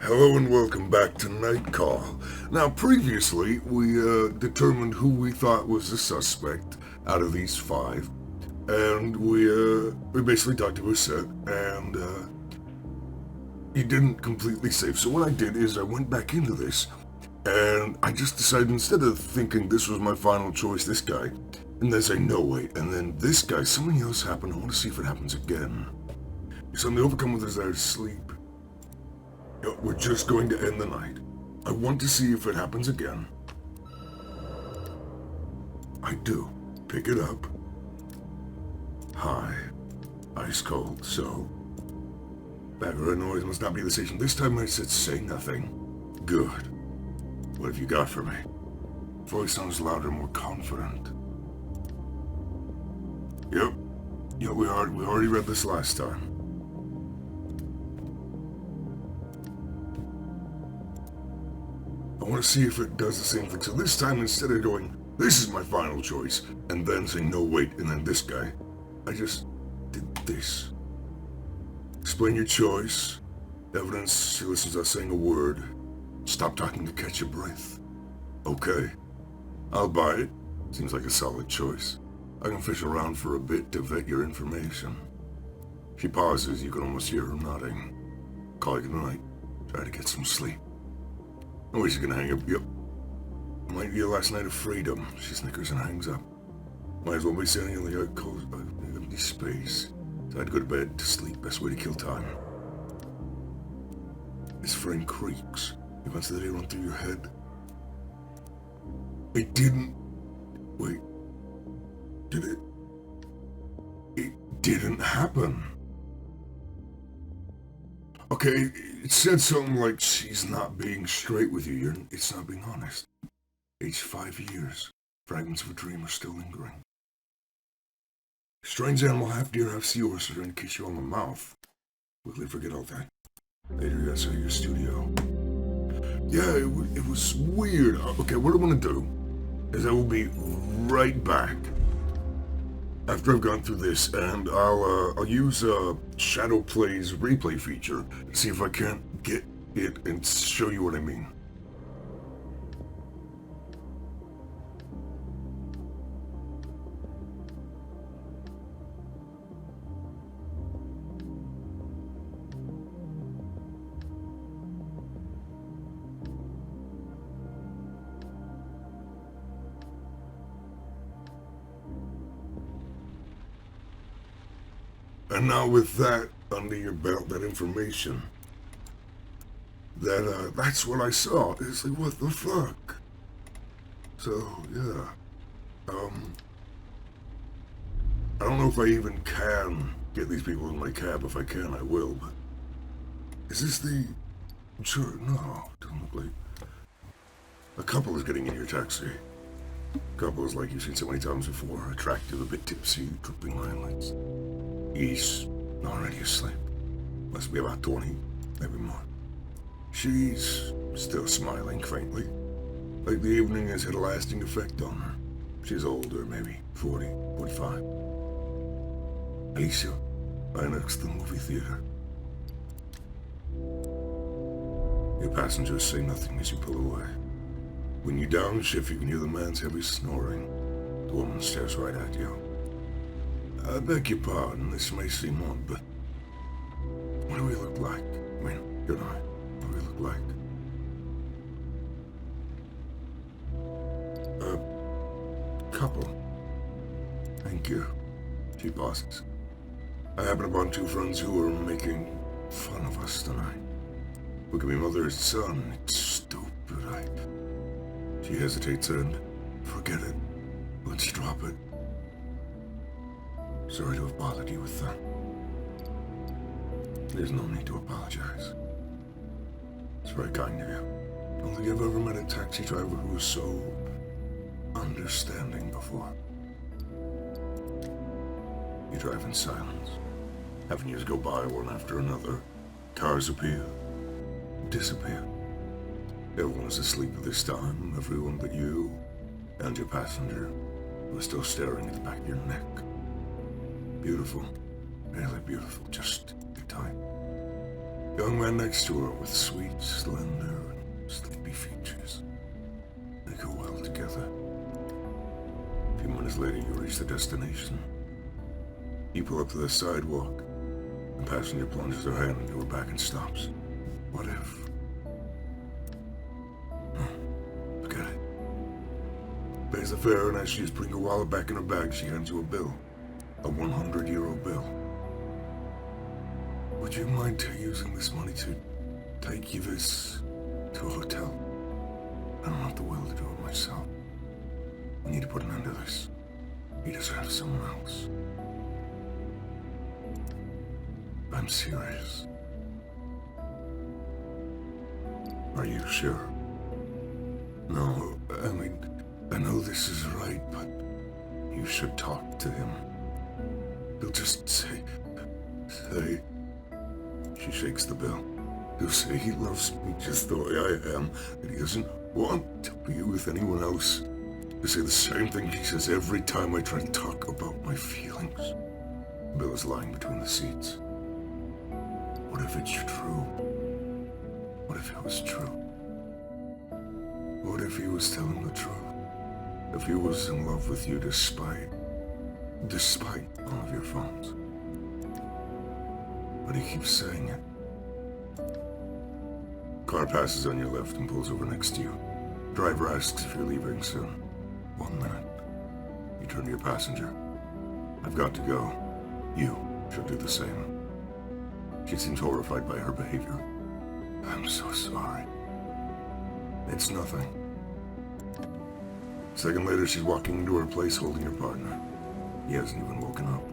Hello and welcome back to Night Call. Now, previously, we determined who we thought was the suspect out of these five, and we basically talked to Set, and he didn't completely save. So what I did is I went back into this, and I just decided instead of thinking this was my final choice, this guy, and then say no wait, and then this guy, something else happened. I want to see if it happens again. So I'm overcome with a desire to sleep. We're just going to end the night. I want to see if it happens again. I do. Pick it up. Hi. Ice cold, so. Background noise must not be the station. This time I said say nothing. Good. What have you got for me? Voice sounds louder, more confident. Yep. Yeah, we already read this last time. I want to see if it does the same thing. So this time, instead of going, this is my final choice, and then saying, no, wait, and then this guy, I just did this. Explain your choice. Evidence, she listens without saying a word. Stop talking to catch your breath. Okay. I'll buy it. Seems like a solid choice. I can fish around for a bit to vet your information. She pauses. You can almost hear her nodding. Call you good night. Try to get some sleep. Oh, she's gonna hang up. Yep. Might be your last night of freedom. She snickers and hangs up. Might as well be sitting in the cold, empty space. So I'd go to bed to sleep. Best way to kill time. His friend creaks. Events of the day run through your head. It didn't. Wait. Did it? It didn't happen. Okay, it said something like she's not being straight with you. It's not being honest. Aged 5 years. Fragments of a dream are still lingering. Strange animal, half deer, half seahorse, are going to kiss you on the mouth. Quickly forget all that. Later, you guys at your studio. Yeah, it was weird. Okay, what I'm going to do is I will be right back after I've gone through this, and I'll use Shadow Play's replay feature to see if I can't get it and show you what I mean. And now with that under your belt, that information, that's what I saw. It's like, what the fuck? So, yeah. I don't know if I even can get these people in my cab. If I can, I will, but... Is this the... Sure, no, it doesn't look like... A couple is getting in your taxi. A couple is like you've seen so many times before, attractive, a bit tipsy, dripping eyelids. He's already asleep. Must be about 20, maybe more. She's still smiling faintly, like the evening has had a lasting effect on her. She's older, maybe 40, 45. Alicia, right next to the movie theater. Your passengers say nothing as you pull away. When you downshift, you can hear the man's heavy snoring. The woman stares right at you. I beg your pardon, this may seem odd, but what do we look like? I mean, you and I, what do we look like? A couple. Thank you. She pauses. I happen upon two friends who are making fun of us tonight. We could be mother and son. It's stupid. She hesitates and forget it. Let's drop it. Sorry to have bothered you with that. There's no need to apologize. It's very kind of you. I don't think I've ever met a taxi driver who was so understanding before. You drive in silence. Having years go by one after another. Cars appear, disappear. Everyone is asleep at this time. Everyone but you and your passenger who is still staring at the back of your neck. Beautiful. Really beautiful. Just your time. Young man next to her with sweet, slender, and sleepy features. They go well together. A few minutes later, you reach the destination. You pull up to the sidewalk. The passenger plunges her hand into her back and stops. What if? Forget it. Pays the fare, and as she's putting her wallet back in her bag, she hands you a bill. A 100-euro bill. Would you mind using this money to take Yves to a hotel? I don't have the will to do it myself. We need to put an end to this. He deserves someone else. I'm serious. Are you sure? No, I mean, I know this is right, but you should talk to him. He'll just say... She shakes the bill. He'll say he loves me just the way I am, that he doesn't want to be with anyone else. He'll say the same thing he says every time I try to talk about my feelings. Bill is lying between the seats. What if it's true? What if it was true? What if he was telling the truth? If he was in love with you despite all of your phones? But he keeps saying it. Car passes on your left and pulls over next to you. Driver asks if you're leaving soon. 1 minute. You turn to your passenger. I've got to go. You should do the same. She seems horrified by her behavior. I'm so sorry. It's nothing. A second later, she's walking into her place holding her partner. He hasn't even woken up.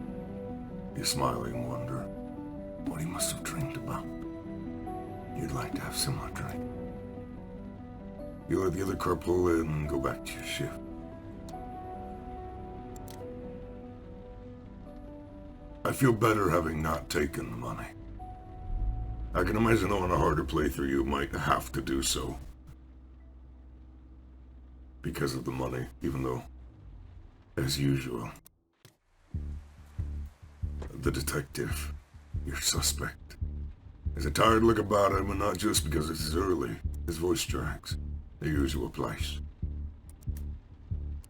You smile and wonder what he must have dreamed about. You'd like to have some more drink. You let the other car pull in and go back to your shift. I feel better having not taken the money. I can imagine on a harder playthrough you might have to do so. Because of the money, even though, as usual, the detective, your suspect, has a tired look about him, and not just because it is early. His voice drags, the usual place.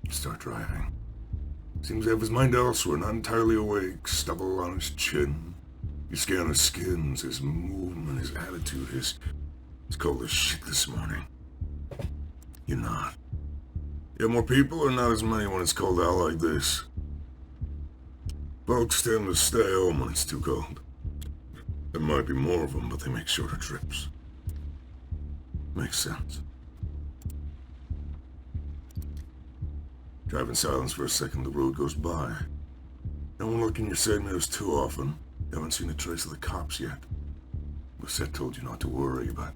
You start driving. Seems to have his mind elsewhere, not entirely awake, stubble on his chin. You scan his skins, his movement, his attitude, his cold as shit this morning. You're not. You have more people or not as many when it's cold out like this? Folks tend to stay home when it's too cold. There might be more of them, but they make shorter trips. Makes sense. Drive in silence for a second, the road goes by. No one look in your side mirrors too often. You haven't seen a trace of the cops yet. Lucette told you not to worry, but...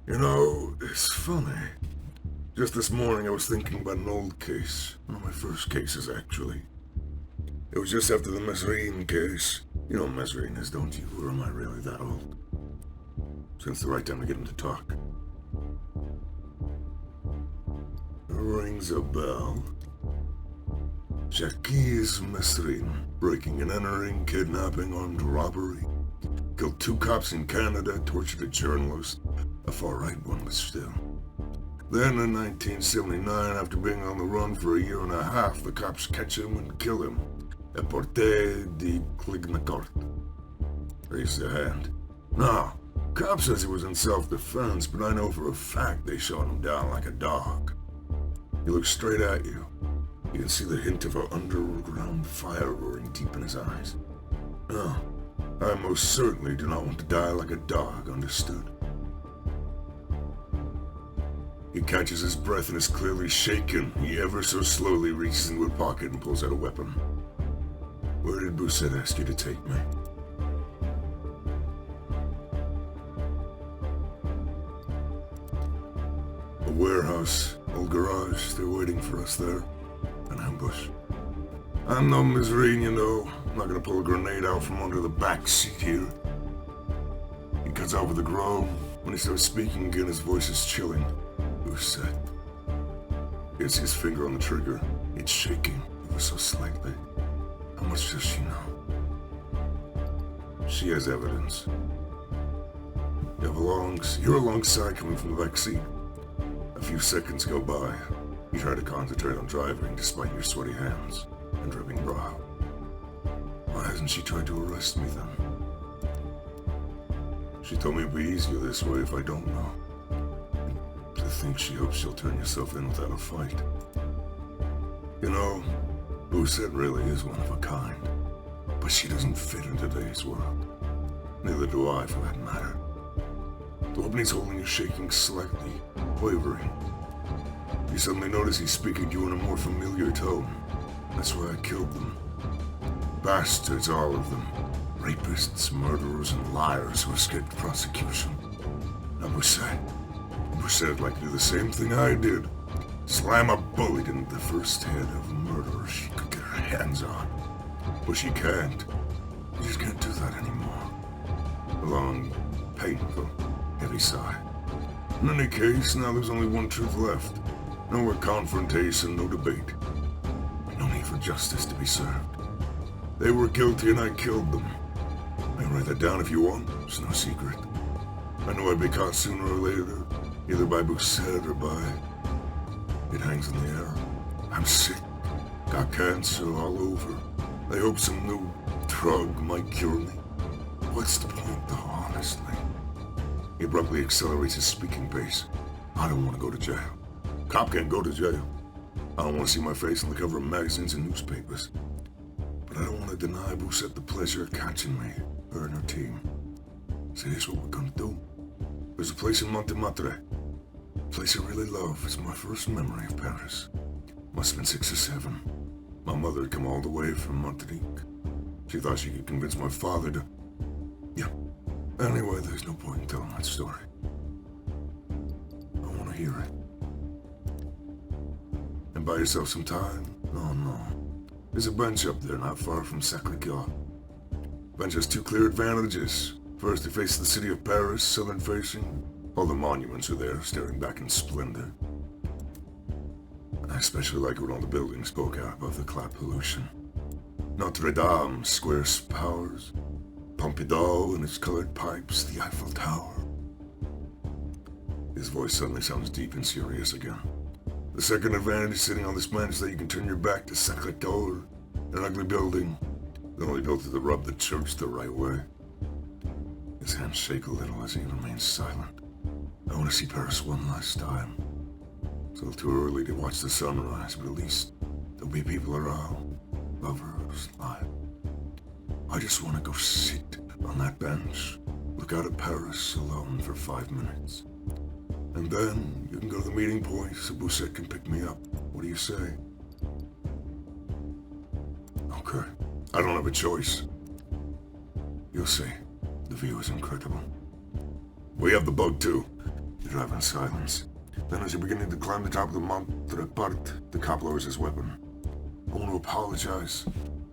You know, it's funny. Just this morning I was thinking about an old case. One of my first cases, actually. It was just after the Mesrine case. You know what Mesrine is, don't you? Or am I really that old? Since the right time to get him to talk. Rings a bell. Jacques Mesrine. Breaking and entering, kidnapping, armed robbery. Killed 2 cops in Canada, tortured a journalist. A far-right one, but still. Then in 1979, after being on the run for a year and a half, the cops catch him and kill him. Porte de Clignacort. Raise their hand. No, cop says he was in self-defense, but I know for a fact they shot him down like a dog. He looks straight at you. You can see the hint of an underground fire roaring deep in his eyes. No, I most certainly do not want to die like a dog, understood? He catches his breath and is clearly shaken. He ever so slowly reaches into a pocket and pulls out a weapon. Where did Bousset ask you to take me? A warehouse, old garage. They're waiting for us there. An ambush. I'm no Mesrine, you know. I'm not gonna pull a grenade out from under the back seat here. He cuts out with a groan. When he starts speaking again, his voice is chilling. Bousset. Gets his finger on the trigger. It's shaking, ever so slightly. How much does she know? She has evidence. You're alongside coming from the back seat. A few seconds go by. You try to concentrate on driving despite your sweaty hands and dripping brow. Why hasn't she tried to arrest me then? She told me it'd be easier this way if I don't know. To think she hopes she'll turn yourself in without a fight. You know, Bousette really is one of a kind. But she doesn't fit in today's world. Neither do I, for that matter. The opening's holding you shaking slightly, wavering. You suddenly notice he's speaking to you in a more familiar tone. That's why I killed them. Bastards, all of them. Rapists, murderers, and liars who escaped prosecution. Now Boussette'd like to do the same thing I did. Slam a bullet into the first head of a murderer she could get her hands on. But she can't. She just can't do that anymore. A long, painful, heavy sigh. In any case, now there's only one truth left. No more confrontation, no debate. No need for justice to be served. They were guilty and I killed them. I can write that down if you want. It's no secret. I know I'd be caught sooner or later, either by Bousette or by... It hangs in the air. I'm sick. Got cancer all over. They hope some new drug might cure me. What's the point, though, honestly? He abruptly accelerates his speaking pace. I don't want to go to jail. Cop can't go to jail. I don't want to see my face on the cover of magazines and newspapers. But I don't want to deny Bousette the pleasure of catching me, her and her team. So here's what we're gonna do. There's a place in MangoMaraudr. A place I really love. It's my first memory of Paris. Must have been 6 or 7. My mother had come all the way from Martinique. She thought she could convince my father to... Yeah. Anyway, there's no point in telling that story. I want to hear it. And buy yourself some time? Oh, no. There's a bench up there not far from Sacré-Cœur. Bench has 2 clear advantages. First, it faces the city of Paris, southern facing. All the monuments are there, staring back in splendor. I especially like when all the buildings poke out above the cloud pollution. Notre Dame, square spires, Pompidou and its colored pipes, the Eiffel Tower. His voice suddenly sounds deep and serious again. The second advantage sitting on this bench is that you can turn your back to Sacré-Cœur, an ugly building, that only built to rub the church the right way. His hands shake a little as he remains silent. I want to see Paris one last time. Still too early to watch the sunrise, but at least there'll be people around, lovers, life. I just want to go sit on that bench, look out at Paris alone for 5 minutes. And then you can go to the meeting point so Bousette can pick me up. What do you say? Okay. I don't have a choice. You'll see. The view is incredible. We have the boat too. You drive in silence. Then as you're beginning to climb the top of the MangoMaraudr, the cop lowers his weapon. I want to apologize.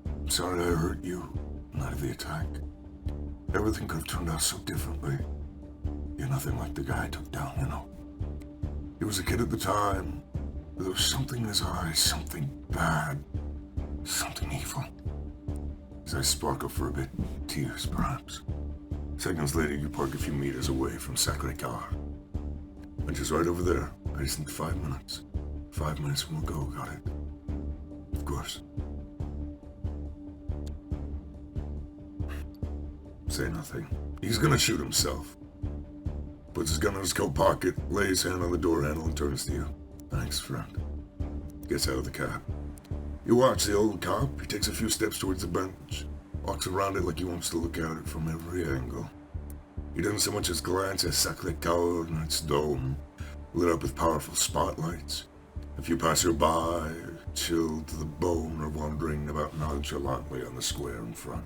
I'm sorry I hurt you the night of the attack. Everything could have turned out so differently. You're nothing like the guy I took down, you know. He was a kid at the time, but there was something in his eyes, something bad, something evil. His eyes sparkle for a bit, tears perhaps. Seconds later, you park a few meters away from Sacré-Cœur. And just right over there. I just need 5 minutes. 5 minutes and we'll go, got it? Of course. Say nothing. He's gonna shoot himself. Puts his gun in his coat pocket, lays his hand on the door handle and turns to you. Thanks, friend. Gets out of the cab. You watch the old cop. He takes a few steps towards the bench. Walks around it like he wants to look at it from every angle. He doesn't so much as glance at Sacré-Cœur and its dome, lit up with powerful spotlights. A few passers-by, chilled to the bone, are wandering about nonchalantly on the square in front.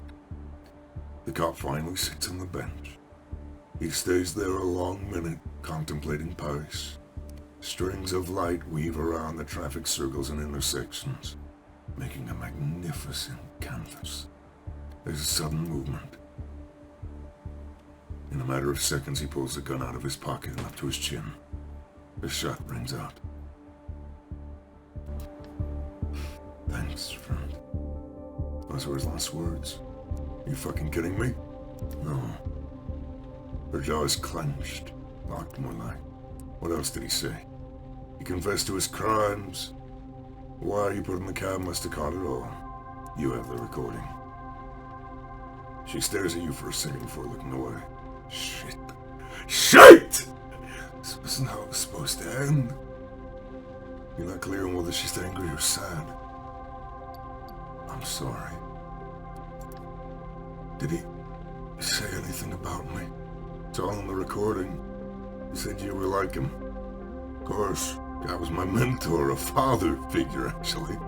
The cop finally sits on the bench. He stays there a long minute, contemplating Paris. Strings of light weave around the traffic circles and intersections, making a magnificent canvas. There's a sudden movement. In a matter of seconds, he pulls the gun out of his pocket and up to his chin. The shot rings out. Thanks, friend. Those were his last words. Are you fucking kidding me? No. Her jaws clenched, locked more like. What else did he say? He confessed to his crimes. Why he put in the cab must have caught it all. You have the recording. She stares at you for a second before looking away. Shit. Shit! This wasn't how it was supposed to end. You're not clear on whether she's angry or sad. I'm sorry. Did he say anything about me? It's all in the recording. He said you were like him. Of course, God was my mentor, a father figure, actually.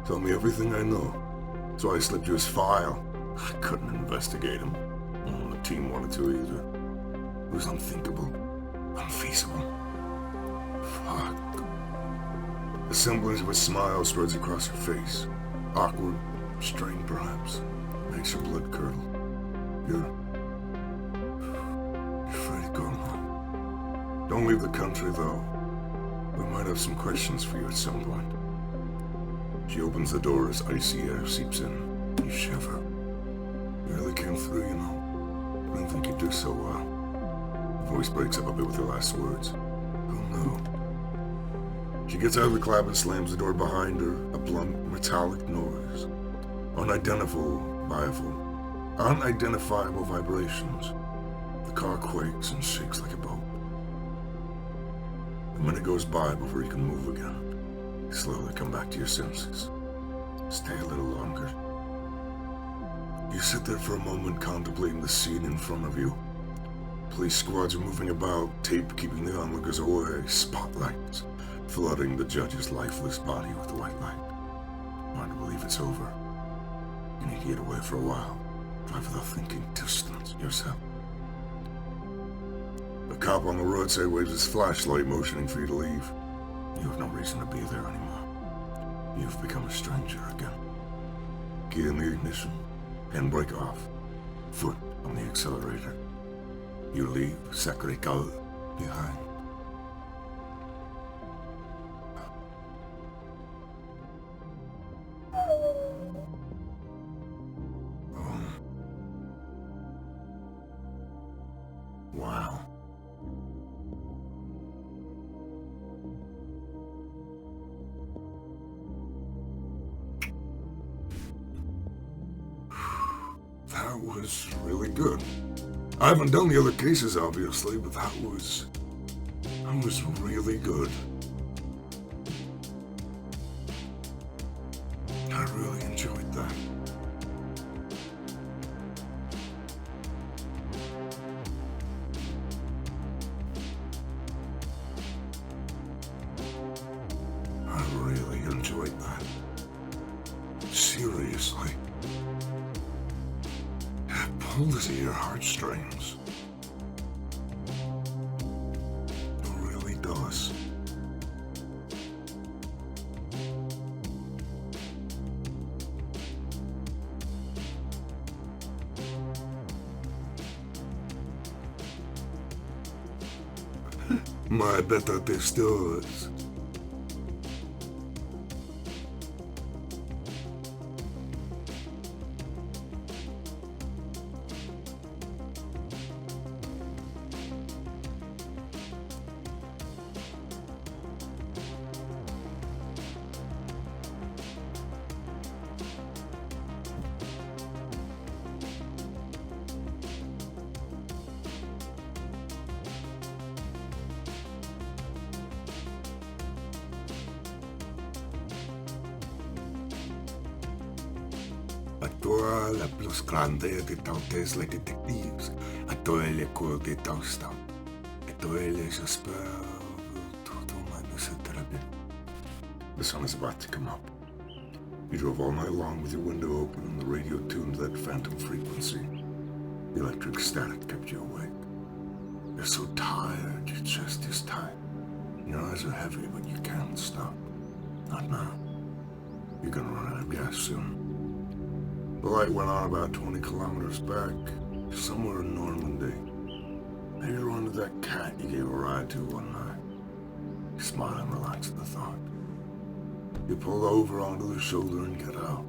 Told me everything I know. That's why I slipped you his file. I couldn't investigate him. The team wanted to either. It was unthinkable. Unfeasible. Fuck. The semblance of a smile spreads across her face. Awkward, strained perhaps. Makes her blood curdle. You're free to go now. Don't leave the country, though. We might have some questions for you at some point. She opens the door as icy air seeps in. You shiver. You really came through, you know. I didn't think you'd do so well. Her voice breaks up a bit with her last words. Who knew? She gets out of the cab and slams the door behind her. A blunt, metallic noise. Unidentifiable vibrations. The car quakes and shakes like a boat. A minute goes by before you can move again. You slowly come back to your senses. Stay a little longer. You sit there for a moment contemplating the scene in front of you. Police squads are moving about, tape keeping the onlookers away, spotlights flooding the judge's lifeless body with white light. Hard to believe it's over. You need to get away for a while. Drive without thinking, distance yourself. A cop on the roadside waves his flashlight, motioning for you to leave. You have no reason to be there anymore. You've become a stranger again. Key in the ignition, handbrake off, foot on the accelerator. You leave Sacré-Cœur behind. Wow. That was really good. I haven't done the other cases, obviously, but that was really good. I really enjoyed that. I really enjoyed that. Seriously. It pulls at your heartstrings. It really does. My better testors. Tú la plus grande de todos les detectives, a toi les cours de toast, a toi les j'espère tout au moins se très. The sun is about to come up. You drove all night long with your window open and the radio tuned to that phantom frequency. The electric static kept you awake. You're so tired, your chest is tight. Your eyes are heavy, but you can't stop. Not now. You're gonna run out of gas soon. The light went on about 20 kilometers back, somewhere in Normandy. Maybe you run to that cat you gave a ride to one night. You smile and relax at the thought. You pull over onto the shoulder and get out.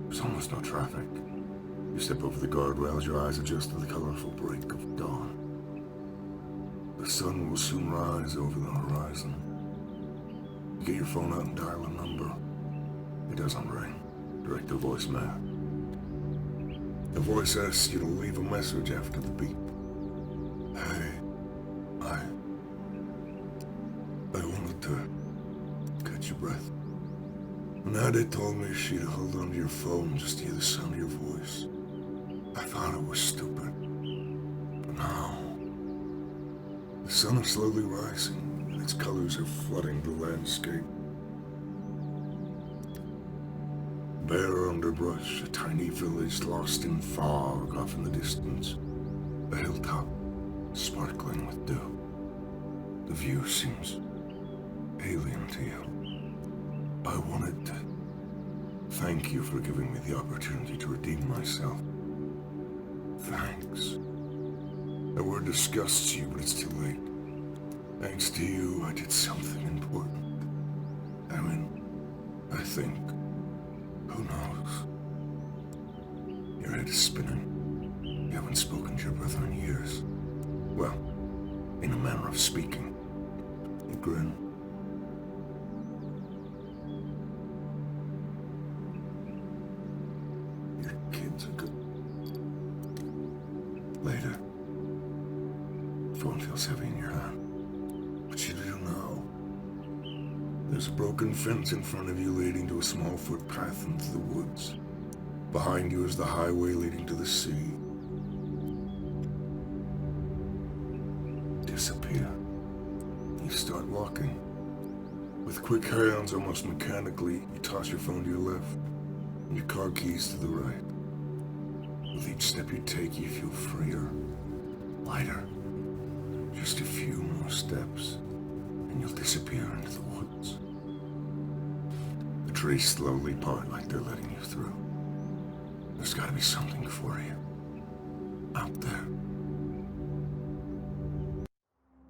There's almost no traffic. You step over the guardrails, your eyes adjust to the colorful break of dawn. The sun will soon rise over the horizon. Get your phone out and dial a number. It doesn't ring. Direct to voicemail. The voice asks you to leave a message after the beep. Hey, I wanted to catch your breath. Nadia told me she'd hold onto your phone just to hear the sound of your voice. I thought it was stupid. But now, the sun is slowly rising, and its colors are flooding the landscape. Bare underbrush, a tiny village lost in fog off in the distance. A hilltop, sparkling with dew. The view seems alien to you. I wanted to thank you for giving me the opportunity to redeem myself. Thanks. That word disgusts you, but it's too late. Thanks to you, I did something important. I mean, I think. Who knows? Your head is spinning. You haven't spoken to your brother in years. Well, in a manner of speaking. You grin. Your kids are good. Later. Phone feels heavy in your hand. But you do know. There's a broken fence in front of you leading to a small footpath into the woods. Behind you is the highway leading to the sea. Disappear. You start walking. With quick hands, almost mechanically, you toss your phone to your left and your car keys to the right. With each step you take, you feel freer, lighter. Just a few more steps, and you'll disappear into the woods. The trees slowly part like they're letting you through. There's gotta be something for you. Out there.